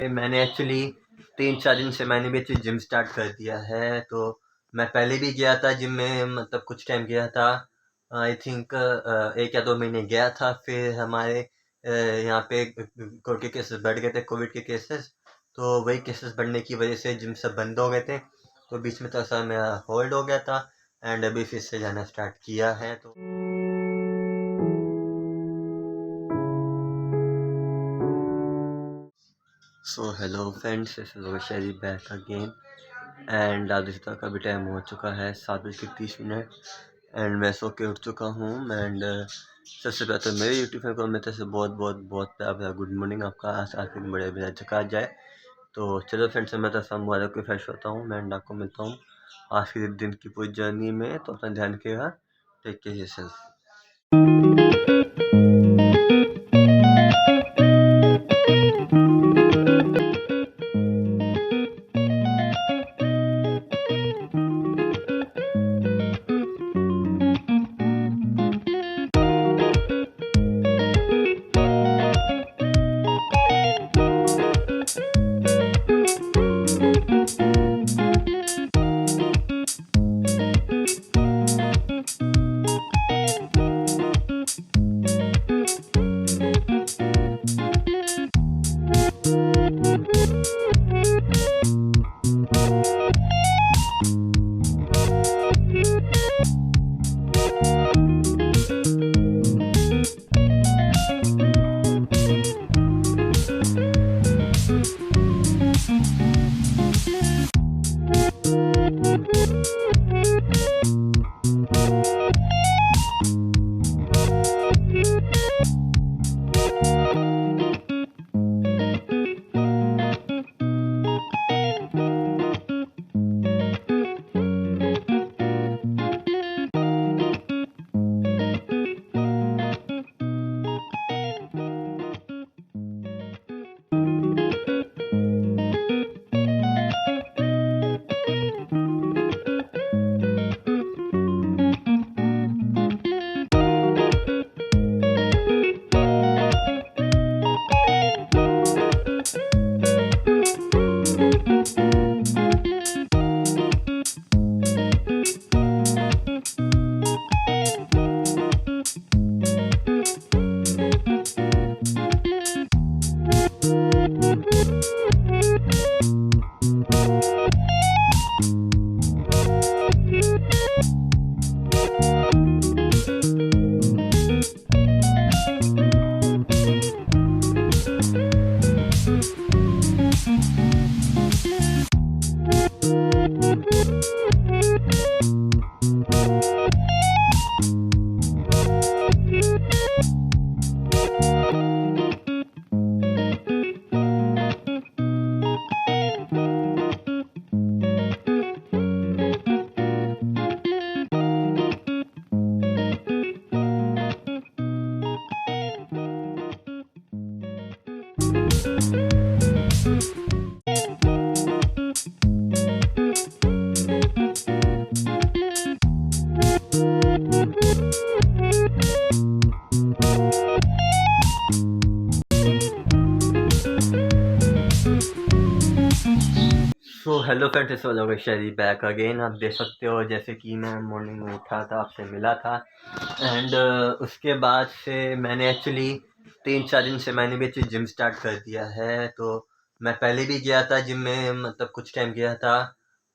मैंने एक्चुअली 3-4 दिन से मैंने भी एक्चुअली जिम स्टार्ट कर दिया है। तो मैं पहले भी गया था जिम में, मतलब कुछ टाइम गया था। आई थिंक 1 या 2 महीने गया था। फिर हमारे यहाँ पे कोविड के केसेस बढ़ गए थे, कोविड के केसेस। तो वही केसेस बढ़ने की वजह से जिम सब बंद हो गए थे। तो बीच में थोड़ा सा मेरा होल्ड हो गया था एंड अभी फिर से जाना स्टार्ट किया है। तो hello friends, this is Sheri back again and आज तक का भी टाइम हो चुका है 7:30 एंड मैं सो के उठ चुका हूँ। एंड सबसे पहले तो मेरे यूट्यूब फैन को मेरे तरफ से बहुत बहुत बहुत प्यार गुड मॉर्निंग। आपका आज दिन बड़े बड़े चका जाए। तो चलो फ्रेंड्स, मैं तो मुबारक को फ्रेश होता हूँ। मैं आपको मिलता हूँ आज के दिन की पूरी जर्नी में। तो अपना ध्यान रखिएगा। Take care yourself. Hello friends, इस वालों शेरी बैक अगेन। आप देख सकते हो जैसे कि मैं मॉर्निंग में उठा था, आपसे मिला था एंड उसके बाद से मैंने एक्चुअली 3-4 दिन से मैंने भी एक्चुअली जिम स्टार्ट कर दिया है। तो मैं पहले भी गया था जिम में, मतलब कुछ टाइम गया था।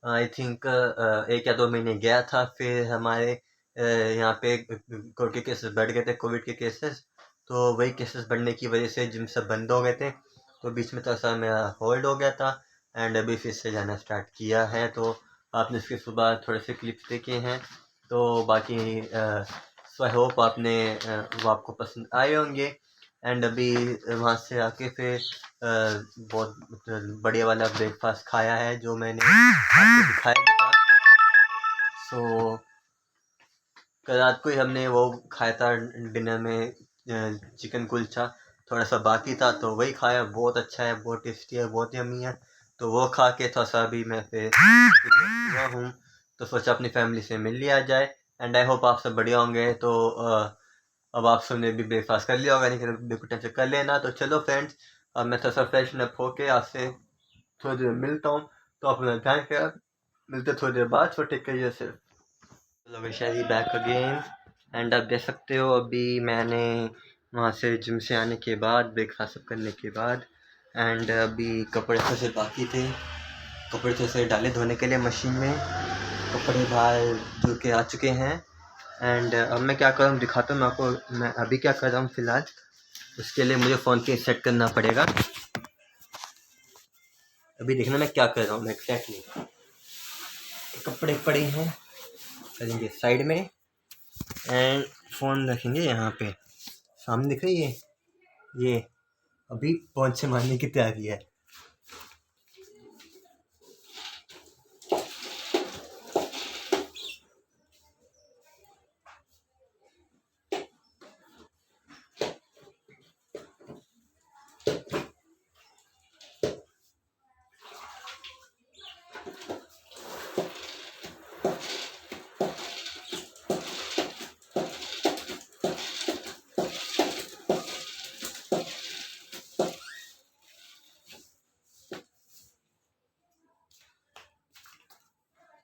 आई थिंक 1 या 2 महीने गया था। फिर हमारे यहाँ पे कोविड के केसेस बढ़ गए थे, कोविड के केसेस। तो वही केसेस बढ़ने की वजह से जिम सब बंद हो गए थे। तो बीच में थोड़ा सा मेरा होल्ड हो गया था एंड अभी फिर से जाना स्टार्ट किया है। तो आपने इसके सुबह थोड़े से क्लिप्स देखे हैं। तो बाकी सो आई होप वो आपको पसंद आए होंगे। एंड अभी वहाँ से आके फिर बहुत बढ़िया वाला ब्रेकफास्ट खाया है जो मैंने आपको दिखाया भी था। सो कल रात को ही हमने वो खाया था डिनर में, चिकन कुलचा। थोड़ा सा बाकी था तो वही खाया। बहुत अच्छा है, बहुत टेस्टी है, बहुत यम्मी है। तो वो खा के थोड़ा सा भी मैं फिर हुआ हूँ। तो सोचा अपनी फैमिली से मिल लिया जाए एंड आई होप आप सब बढ़िया होंगे। तो अब आप सबने भी ब्रेकफास्ट कर लिया होगा, नहीं बिल्कुल टाइम से कर लेना। तो चलो फ्रेंड्स, अब मैं थोड़ा सा फ्रेशन अप होके आपसे थोड़ी देर मिलता हूँ। तो अपना ध्यान रखिएगा, मिलते थोड़ी देर बाद। So take care yourself. Hello शैरी, बैक अगेन। एंड आप देख सकते हो अभी मैंने वहाँ से जिम से आने के बाद ब्रेकफास्ट करने के बाद एंड अभी कपड़े थोड़े से बाकी थे, कपड़े थोड़े से डाले धोने के लिए मशीन में। कपड़े बाहर धो के आ चुके हैं एंड अब मैं क्या कर रहा हूँ दिखाता हूँ मैं आपको। मैं अभी क्या कर रहा हूँ फ़िलहाल, उसके लिए मुझे फ़ोन के सेट करना पड़ेगा। अभी देखना मैं क्या कर रहा हूँ एग्जैक्टली। कपड़े पड़े हैं, करेंगे साइड में एंड फ़ोन रखेंगे यहाँ पे सामने। दिख रही है ये अभी पोंछे मारने की तैयारी है।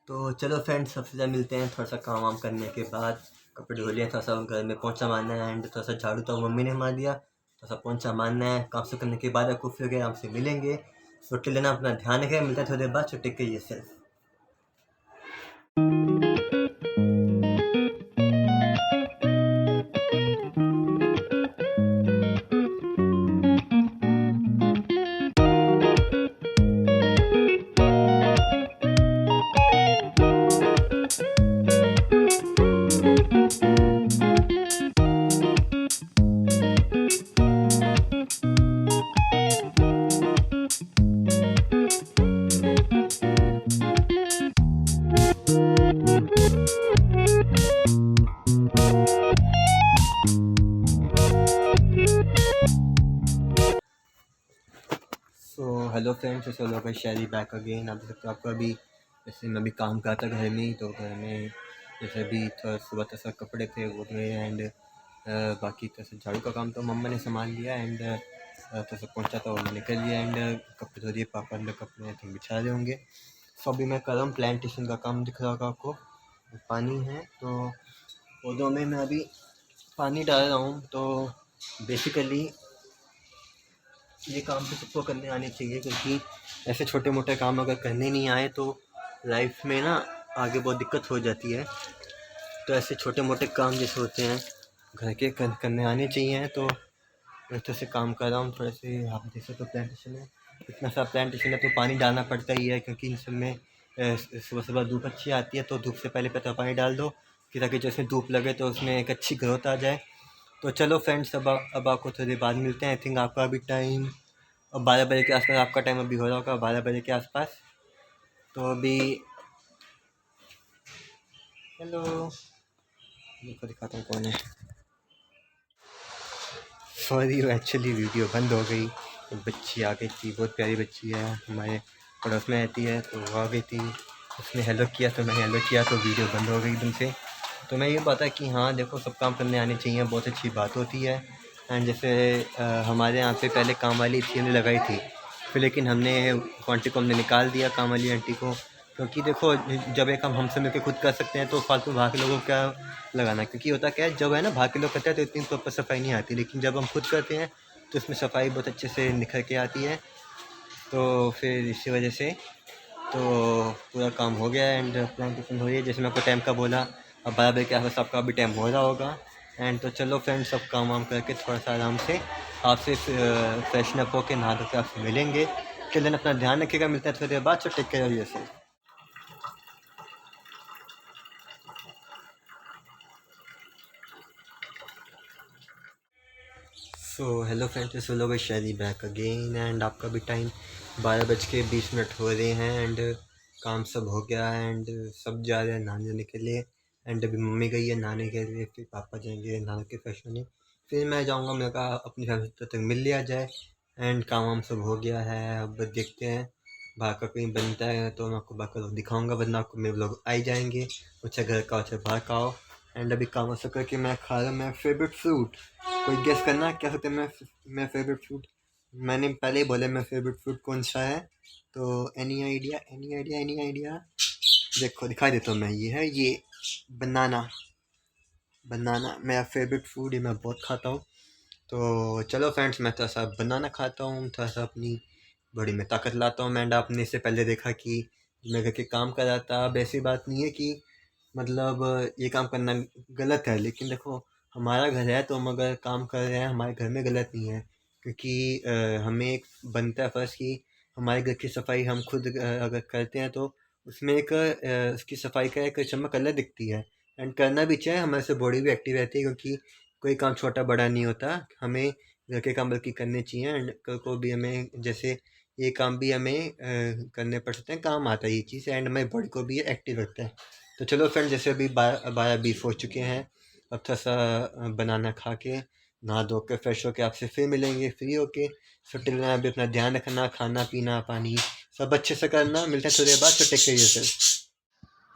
तो चलो फ्रेंड्स, सबसे ज़्यादा मिलते हैं थोड़ा सा काम वाम करने के बाद। कपड़े धो लिए, थोड़ा सा घर में पोंछा मारना है एंड थोड़ा सा झाड़ू तो मम्मी ने मार दिया, थोड़ा सा पोंछा मारना है। काम से करने के बाद आपको फिर आराम से मिलेंगे। तो टिल लेना, अपना ध्यान रखें, मिलता है थोड़ी देर बाद। So take care yourself. So hello friends, इस लोग शैरी बैक अगेन। आप देख सकते हो, आपको अभी जैसे मैं अभी काम करता घर में ही, तो घर में जैसे अभी थोड़ा सुबह तक सब कपड़े थे वो धोए एंड बाकी तरह झाड़ू का काम तो मम्मा ने संभाल लिया एंड तो सब पहुँचा था वो मैंने कर लिया एंड कपड़े धो दिए। पापा अंदर कपड़े आई थिंक बिछा रहे होंगे। सो अभी मैं कर रहा हूँ प्लांटेशन का काम। दिख रहा होगा आपको, पानी है तो पौधों में मैं अभी पानी डाल रहा हूँ। तो बेसिकली ये काम तो सबको करने आने चाहिए, क्योंकि ऐसे छोटे मोटे काम अगर करने नहीं आए तो लाइफ में ना आगे बहुत दिक्कत हो जाती है। तो ऐसे छोटे मोटे काम जैसे होते हैं घर के करने आने चाहिए। तो मैं तो से काम कर रहा हूँ थोड़े से। आप देख सकते हो प्लांटेशन है, इतना सा प्लांटेशन है तो पानी डालना पड़ता ही है, क्योंकि इन सब में सुबह सुबह धूप अच्छी आती है। तो धूप से पहले तो पानी डाल दो कि ताकि जैसे धूप लगे तो उसमें एक अच्छी ग्रोथ आ जाए। तो चलो फ्रेंड्स, अब आपको थोड़ी देर बाद मिलते हैं। आई थिंक आपका अभी टाइम 12 बजे के आसपास आपका टाइम अभी हो रहा होगा, 12 बजे के आसपास। तो अभी हेलो, देखो दिखाता हूँ कौन है। सॉरी, एक्चुअली वीडियो बंद हो गई। एक बच्ची आ गई थी, बहुत प्यारी बच्ची है, हमारे पड़ोस में रहती है। तो वो आ गई थी, उसने हेलो किया तो मैंने हेलो किया, तो वीडियो बंद हो गई एकदम से। तो मैं ये बात है कि हाँ देखो, सब काम करने आने चाहिए, बहुत अच्छी बात होती है। एंड जैसे हमारे यहाँ पे पहले काम वाली थी, हमने लगाई थी, फिर लेकिन हमने आंटी को हमने निकाल दिया, काम वाली आंटी को। क्योंकि देखो, जब एक हम हमसे मिलकर खुद कर सकते हैं तो फालतू बाहर के लोगों को क्या लगाना। क्योंकि होता क्या है, जब है ना बाहर के लोग करते हैं तो इतनी प्रॉपर सफाई नहीं आती, लेकिन जब हम खुद करते हैं तो इसमें सफाई बहुत अच्छे से निखर के आती है। तो फिर इसी वजह से तो पूरा काम हो गया एंड प्लांटेशन हो रही है, जैसे मैं आपको टाइम का बोला। अब 12 बजे के आसपास आपका अभी टाइम हो रहा होगा। एंड तो चलो फ्रेंड्स, सब काम वाम करके थोड़ा सा आराम से आपसे फ्रेशन अप होकर नहा धो के आपसे मिलेंगे। चलिए, अपना ध्यान रखिएगा, मिलता है थोड़ी देर बाद। So take care of yourself. So hello friends, इस लोग शैली बैक अगेन एंड आपका भी टाइम 12:20 हो रहे हैं एंड काम सब हो गया एंड सब जा रहे हैं नहाने के लिए। एंड अभी मम्मी गई है नहाने के लिए, फिर पापा जाएंगे नहा के फ्रेश होने, फिर मैं जाऊंगा। मैं कहा अपनी फैमिली तब तक मिल लिया जाए एंड काम वाम सब हो गया है। अब देखते हैं बाहर का कहीं बनता है तो मैं आपको बाहर का दिखाऊंगा, वरना आपको मेरे लोग आ ही जाएंगे, चाहे घर का हो चाहे बाहर का हो। एंड अभी काम ऐसा करके मैं खा रहा हूँ मैं फेवरेट फ्रूट। कोई गेस करना क्या सकते हैं मैं फेवरेट फ्रूट? मैंने पहले ही बोला मेरा फेवरेट फूड कौन सा है, तो any idea, any idea, any idea? देखो दिखाई देता हूँ मैं, ये है, ये बनाना। बनाना मेरा फेवरेट फूड है, मैं बहुत खाता हूँ। तो चलो फ्रेंड्स, मैं थोड़ा सा बनाना खाता हूँ, थोड़ा सा अपनी बॉडी में ताकत लाता हूँ। एंड आपने इससे पहले देखा कि मैं घर के काम कर रहा था। अब ऐसी बात नहीं है कि मतलब ये काम करना गलत है, लेकिन देखो हमारा घर है तो हम अगर काम कर रहे हैं हमारे घर में गलत नहीं है, क्योंकि हमें एक बनता है फ़र्ज़ कि हमारे घर की सफाई हम खुद अगर करते हैं तो उसमें एक उसकी सफाई का एक चमक अलग दिखती है। एंड करना भी चाहिए, हमारे से बॉडी भी एक्टिव रहती है, क्योंकि कोई काम छोटा बड़ा नहीं होता, हमें घर के काम बल्कि करने चाहिए। एंड कल को भी हमें जैसे ये काम भी हमें करने पड़ सकते हैं, काम आता है ये चीज़, एंड हमारी बॉडी को भी ये एक्टिव रखता है। तो चलो फ्रेंड, जैसे अभी 12:20 हो चुके हैं, अब थोड़ा सा बनाना खा के नहा धो के फ्रेश होके आपसे फिर मिलेंगे फ्री होके। सो टिल देन अभी अपना ध्यान रखना, खाना पीना पानी सब अच्छे से करना। मिलते हैं थोड़ी देर बाद, तो take care yourself.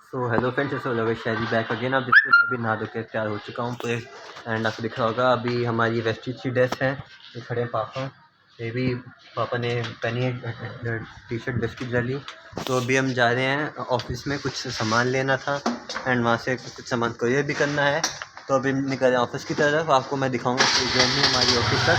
So hello friends, ऐसे हो शायरी बैक अगेन। अब देखिए मैं अभी नहा धो के तैयार हो चुका हूँ पूरे। एंड आपको दिख रहा होगा अभी हमारी वेस्टीज की ड्रेस है, ये खड़े हैं पापा, ये भी पापा ने पहनी है टी शर्ट वेस्टीज वाली। तो अभी हम जा रहे हैं ऑफिस में, कुछ सामान लेना था एंड वहाँ से कुछ सामान कोरियर भी करना है। तो अभी निकल रहे हैं ऑफिस की तरफ, आपको मैं दिखाऊँगा पूरी जर्नी हमारी ऑफिस तक।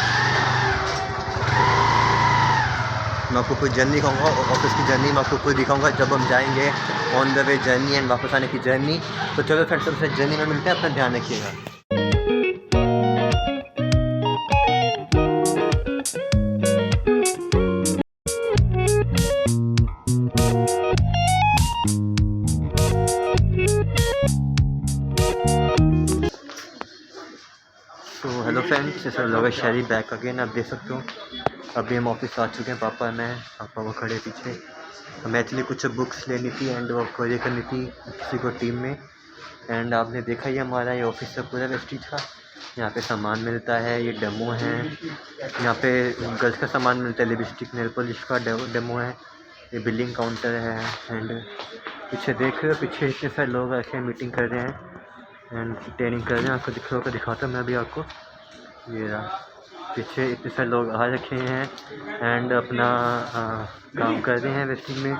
मैं आपको पूरी जर्नी दिखाऊँगा, ऑफिस की जर्नी मैं आपको पूरी दिखाऊँगा जब हम जाएंगे on the way journey and वापस आने की जर्नी। तो चलो फ्रेंड्स, सबसे जर्नी में मिलते हैं, अपना ध्यान रखिएगा। तो हेलो फ्रेंड्स, जैसे लोग शहरी बैक अगेन। आप देख सकते हो अभी हम ऑफिस आ चुके हैं, पापा मैं, पापा वो खड़े पीछे। हमें एक्चुअली कुछ बुक्स लेनी थी एंड वो क्वेरी करनी थी किसी को टीम में। एंड आपने देखा ही हमारा ये ऑफिस है पूरा वेस्टीज का। यहाँ पे सामान मिलता है, ये डेमो है, यहाँ पे गर्ल्स का सामान मिलता है, लिपस्टिक नेल पॉलिश का डेमो है, ये बिलिंग काउंटर है। एंड पीछे देख रहे हो, पीछे इतने सारे लोग ऐसे मीटिंग कर रहे हैं एंड ट्रेनिंग कर रहे हैं। आपको दिख रहा होगा, दिखाता हूँ मैं अभी आपको, ये रहा पीछे इतने सारे लोग आ रखे हैं एंड अपना काम कर रहे हैं वेस्टिंग में,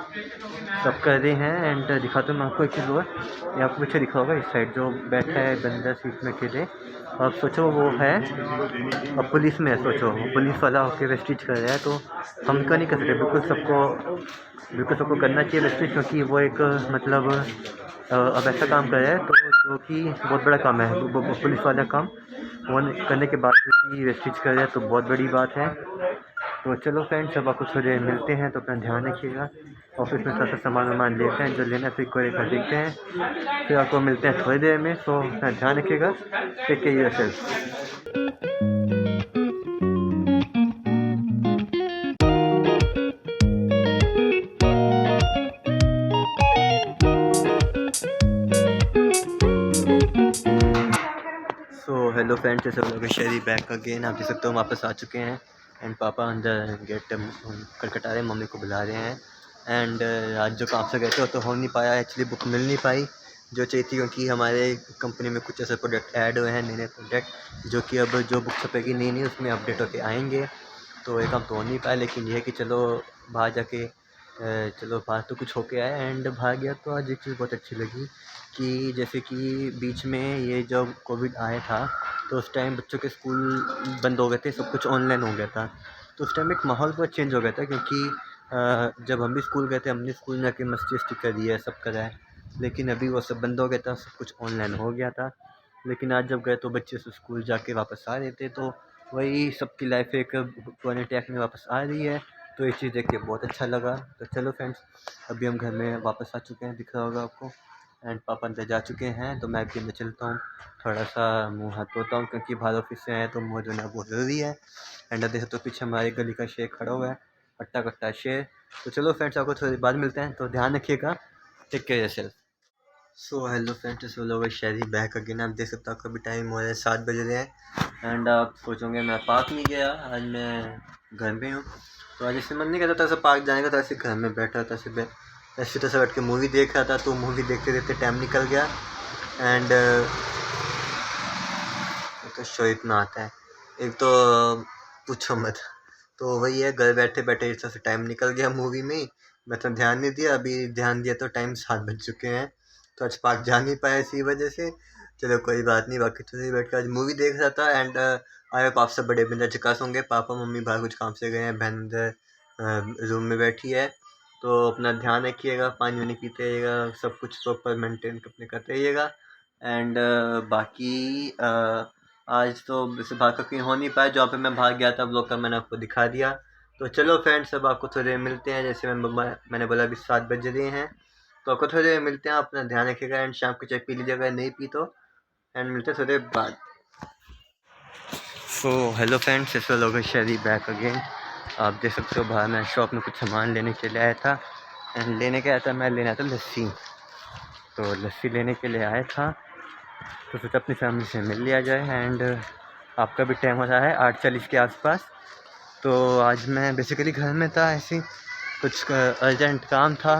सब कर रहे हैं। एंड दिखाता हूँ मैं आपको एक चीज़ और, ये आपको पीछे दिखा होगा इस साइड जो बैठा है बंदा सीट में अकेले। अब सोचो वो है, अब पुलिस में है, सोचो पुलिस वाला होके वेस्टिज कर रहा है, तो हम क्यों नहीं कर सकते? बिल्कुल सबको करना चाहिए वेस्टिज, क्योंकि वो एक मतलब अब ऐसा काम कर रहा है तो जो कि बहुत बड़ा काम है, पुलिस वाला काम वो करने के बाद भी वेस्टिज कर रहा है, तो बहुत बड़ी बात है। तो चलो फ्रेंड्स, अब आपको थोड़ी देर मिलते हैं, तो अपना ध्यान रखिएगा। ऑफिस में थोड़ा सा सामान वामान लेते हैं, जो लेना है फिर कोई कर देखते हैं, फिर आपको मिलते हैं थोड़ी देर में। सो अपना ध्यान रखिएगा, take care yourself. So hello friends, जैसे लोग शेरी बैक अगेन। आप देख सकते हो वापस आ चुके हैं एंड पापा अंदर गेट खटखटा रहे हैं, मम्मी को बुला रहे हैं। एंड आज जो काम से गए थे वो तो हो नहीं पाया, एक्चुअली बुक मिल नहीं पाई जो चाहिए थी, क्योंकि हमारे कंपनी में कुछ ऐसे प्रोडक्ट ऐड हुए हैं, नए नए प्रोडक्ट, जो कि अब जो बुक छपेगी नई नई उसमें अपडेट होके आएंगे। तो ये काम तो हो नहीं पाया, लेकिन ये है कि चलो बाहर जाके चलो बाहर तो कुछ होके आया। एंड बाहर गया तो आज एक चीज़ बहुत अच्छी लगी कि जैसे कि बीच में ये जब कोविड आया था तो उस टाइम बच्चों के स्कूल बंद हो गए थे, सब कुछ ऑनलाइन हो गया था। तो उस टाइम एक माहौल बहुत चेंज हो गया था, क्योंकि जब हम भी स्कूल गए थे हमने स्कूल में जाके मस्ती वस्ती करी है, सब करा है, लेकिन अभी वो सब बंद हो गया था, सब कुछ ऑनलाइन हो गया था। लेकिन आज जब गए तो बच्चे से स्कूल जाके वापस आ रहे थे, तो वही सबकी लाइफ एक पुराने ट्रैक में वापस आ रही है। तो ये चीज़ देख के बहुत अच्छा लगा। तो चलो फ्रेंड्स, अभी हम घर में वापस आ चुके हैं, दिख रहा होगा आपको। एंड पापा अंदर जा चुके हैं, तो मैं भी अंदर चलता हूँ, थोड़ा सा मुंह हाथ धोता हूँ, क्योंकि बाहर ऑफिस से आए तो मुँह धोना बहुत ज़रूरी है। एंड अब देखो तो पीछे हमारे गली का शेर खड़ा हुआ है, हट्टा कट्टा शेर। तो चलो फ्रेंड्स, आपको थोड़ी बाद मिलते हैं, तो ध्यान रखिएगा, take care yourself. So hello friends, so लोग शहरी बैक अगेन। आप देख सकते हो कभी टाइम हो रहा है 7 बज रहे हैं एंड आप सोचोगे मैं पार्क नहीं गया, आज मैं घर में हूँ। तो आज ऐसे मन नहीं करता था ऐसे पार्क जाने का, तो ऐसे घर में बैठा था, ऐसे तो बैठ के मूवी देख रहा था। तो मूवी देखते देखते टाइम निकल गया एंड तो शो इतना आता है, एक तो पूछो मत, तो वही है, घर बैठे बैठे इस तरह से टाइम निकल गया मूवी में ही। मैं तो ध्यान नहीं दिया, अभी ध्यान दिया तो टाइम 7 बज चुके हैं। तो आज पार्क जा नहीं पाया इसी वजह से। चलो कोई बात नहीं, बाकी तो सही बैठ कर आज मूवी देख रहा था। एंड आई होप आप सब बड़े बिंदास चिकास होंगे। पापा मम्मी बाहर कुछ काम से गए हैं, बहन अंदर रूम में बैठी है। तो अपना ध्यान रखिएगा, पानी वानी पीते रहिएगा, सब कुछ प्रॉपर मेंटेन अपने करते रहिएगा। एंड बाकी आज तो वैसे बाहर का कहीं हो नहीं पाया, जहाँ पे मैं बाहर गया था ब्लॉग का मैंने आपको दिखा दिया। तो चलो फ्रेंड्स, अब आपको थोड़ी देर मिलते हैं। जैसे मैंने बोला अभी 7 बज रहे हैं, तो आपको थोड़ी देर मिलते हैं। अपना ध्यान रखिएगा एंड शाम को चाय पी लीजिएगा, अगर नहीं पी तो। एंड मिलते हैं थोड़ी देर बाद। सो हेलो फ्रेंड्स, इस लोग शेरी बैक अगेन। आप देख सकते हो बाहर मैं शॉप में कुछ सामान लेने के लिए आया था। एंड लेने के आया था, मैं लेना था लस्सी। तो लस्सी लेने के लिए आया था, तो सोचा अपनी फैमिली से मिल लिया जाए। एंड आपका भी टाइम हो रहा है 8:40 के आसपास। तो आज मैं बेसिकली घर में था, ऐसे ही कुछ अर्जेंट काम था,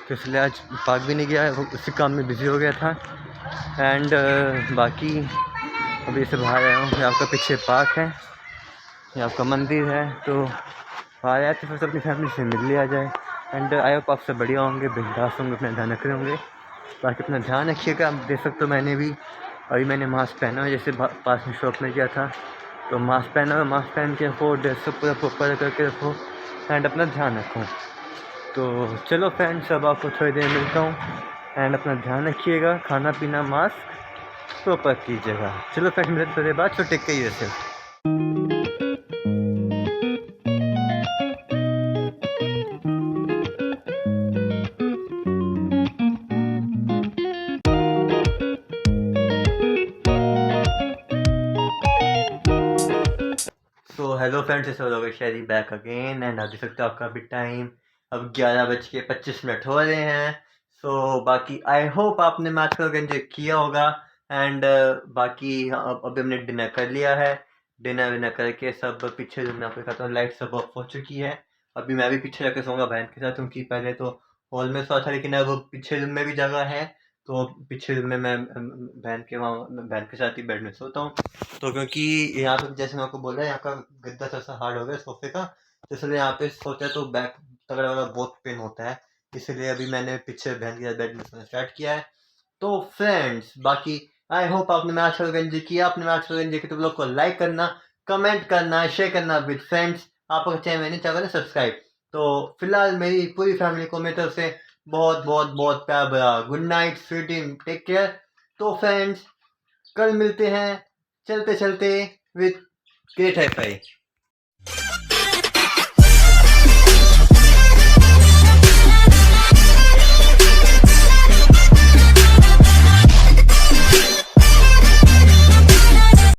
तो इसलिए आज पार्क भी नहीं गया, वो उसी काम में बिज़ी हो गया था। एंड बाकी अभी से बाहर आया हूँ। ये आपका पीछे पार्क है, ये आपका मंदिर है। तो बाहर आया तो फिर अपनी फैमिली से मिल लिया जाए। एंड आई होप आप सब बढ़िया होंगे, बिंदास होंगे, अपना ध्यान रख रहे होंगे। बाकी अपना ध्यान रखिएगा। आप देख सकते हो मैंने मास्क पहना हुआ, जैसे पास में शॉप में गया था तो मास्क पहना हुआ। मास्क पहन के रखो, ड्रेस सब पूरा प्रॉपर करके रखो एंड अपना ध्यान रखो। तो चलो फ्रेंड्स, अब आपको थोड़ी देर मिलता हूँ। एंड अपना ध्यान रखिएगा, खाना पीना मास्क प्रॉपर कीजिएगा। चलो फ्रेंड्स, मिलते थोड़ी देर बाद। So take care yourself. So hello friends, इस वक्त शेरी बैक अगेन। एंड आप देख सकते हो आपका अभी टाइम अब 11:25 हो रहे हैं। सो बाकी आई होप आपने मैच को एंजॉय किया होगा। एंड बाकी अभी हमने डिनर कर लिया है। डिनर विनर करके सब पीछे जो मैं आपको कहता हूँ, लाइट सब ऑफ हो चुकी है। अभी मैं भी पीछे जाकर सोऊंगा बहन के साथ, क्योंकि पहले तो हॉल में सोया था, लेकिन अब पीछे रूम में भी जगह है। तो पीछे रूम में मैं बहन के साथ ही बेड में सोता हूँ। तो क्योंकि यहाँ पे जैसे मैं आपको बोल रहा, यहाँ का गद्दा थोड़ा सा हार्ड हो गया सोफे का, तो इसलिए यहाँ पे सोचा तो बैक तगड़ा वाला बहुत पेन होता है। इसलिए अभी मैंने पीछे बहन के बेड में सोना स्टार्ट किया है। तो फ्रेंड्स बाकी आई होप आपने मैच को एंजॉय किया। आपने मैच को एंजॉय किया तो ब्लॉग को लाइक करना, कमेंट करना, शेयर करना विद फ्रेंड्स। आप अगर चैनल नहीं चाहे सब्सक्राइब। तो फिलहाल मेरी पूरी फैमिली को मेरी तरफ से बहुत बहुत बहुत प्यार भरा good night, sweet dream, take care. तो फ्रेंड्स, कल मिलते हैं चलते चलते विद ग्रेट हाई फाई।